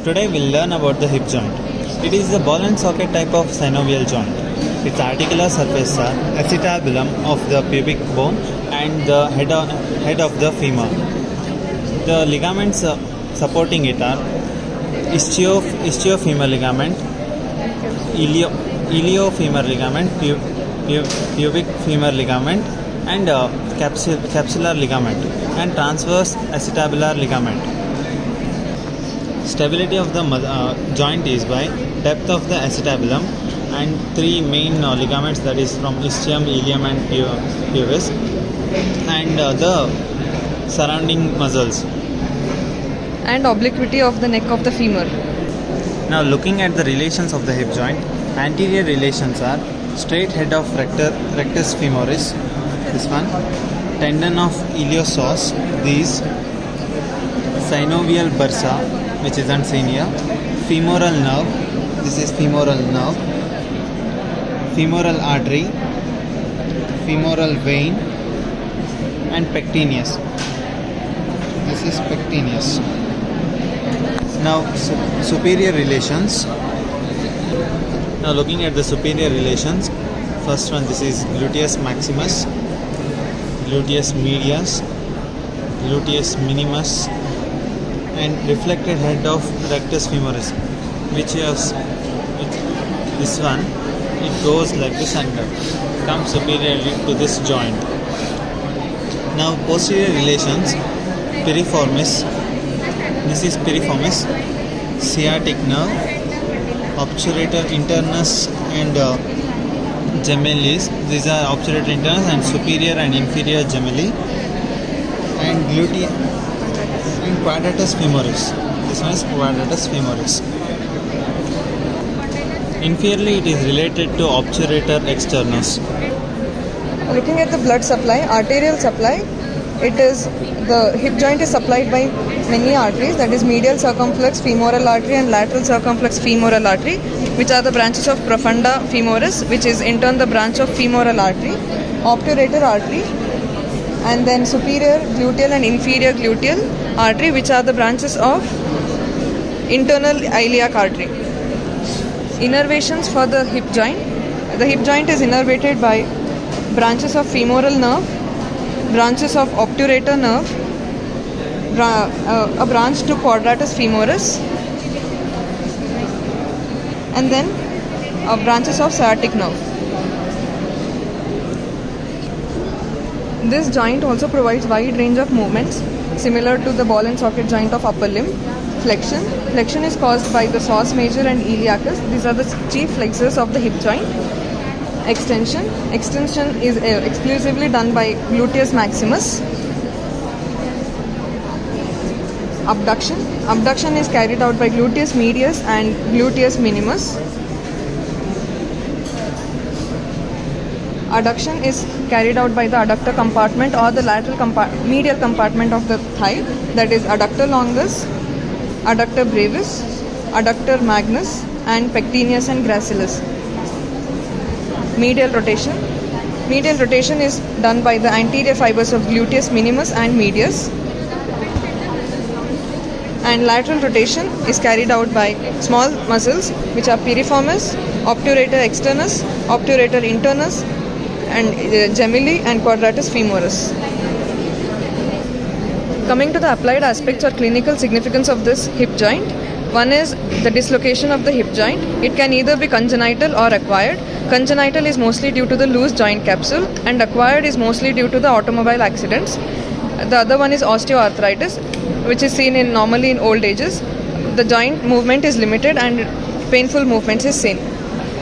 Today we'll learn about the hip joint. It is the ball and socket type of synovial joint. Its articular surface are acetabulum of the pubic bone and the head of the femur. The ligaments supporting it are ischiofemur ligament, iliofemur ligament, pubic femur ligament, and capsular ligament, and transverse acetabular ligament. Stability of the joint is by depth of the acetabulum and three main ligaments, that is from ischium, ilium and pubis, and the surrounding muscles. And obliquity of the neck of the femur. Now looking at the relations of the hip joint, anterior relations are straight head of rectus femoris, this one, tendon of iliopsoas, these, synovial bursa, which is unseen here, femoral nerve, this is femoral nerve, femoral artery, femoral vein, and pectineus. This is pectineus. Now superior relations. Now looking at the superior relations, first one, this is gluteus maximus, gluteus medius, gluteus minimus, and reflected head of rectus femoris, which is this one. It goes like this and comes superiorly to this joint. Now posterior relations, piriformis, this is piriformis, sciatic nerve, obturator internus and gemellis, these are obturator internus and superior and inferior gemelli, and gluteus and quadratus femoris, this one is quadratus femoris. Inferiorly it is related to obturator externus. Looking at the blood supply, arterial supply, the hip joint is supplied by many arteries, that is medial circumflex femoral artery and lateral circumflex femoral artery, which are the branches of profunda femoris, which is in turn the branch of femoral artery, obturator artery, and then superior gluteal and inferior gluteal artery, which are the branches of internal iliac artery. Innervations for the hip joint. The hip joint is innervated by branches of femoral nerve, branches of obturator nerve, a branch to quadratus femoris, and then branches of sciatic nerve. This joint also provides wide range of movements similar to the ball and socket joint of upper limb. Flexion. Flexion is caused by the psoas major and iliacus. These are the chief flexors of the hip joint. Extension. Extension is exclusively done by gluteus maximus. Abduction. Abduction is carried out by gluteus medius and gluteus minimus. Adduction is carried out by the adductor compartment or the lateral medial compartment of the thigh, that is adductor longus, adductor brevis, adductor magnus, and pectineus and gracilis. Medial rotation. Medial rotation is done by the anterior fibers of gluteus minimus and medius. And lateral rotation is carried out by small muscles, which are piriformis, obturator externus, obturator internus, and gemelli and quadratus femoris. Coming to the applied aspects or clinical significance of this hip joint, one is the dislocation of the hip joint. It can either be congenital or acquired. Congenital is mostly due to the loose joint capsule, and acquired is mostly due to the automobile accidents. The other one is osteoarthritis, which is seen normally in old ages. The joint movement is limited and painful movements is seen.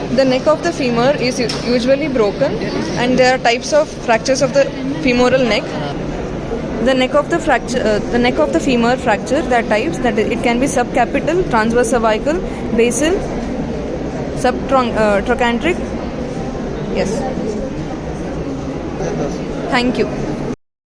The neck of the femur is usually broken, and there are types of fractures of the femoral neck. The neck of the femur fracture, there are types, that it can be subcapital, transverse cervical, basal, subtrochanteric. Yes. Thank you.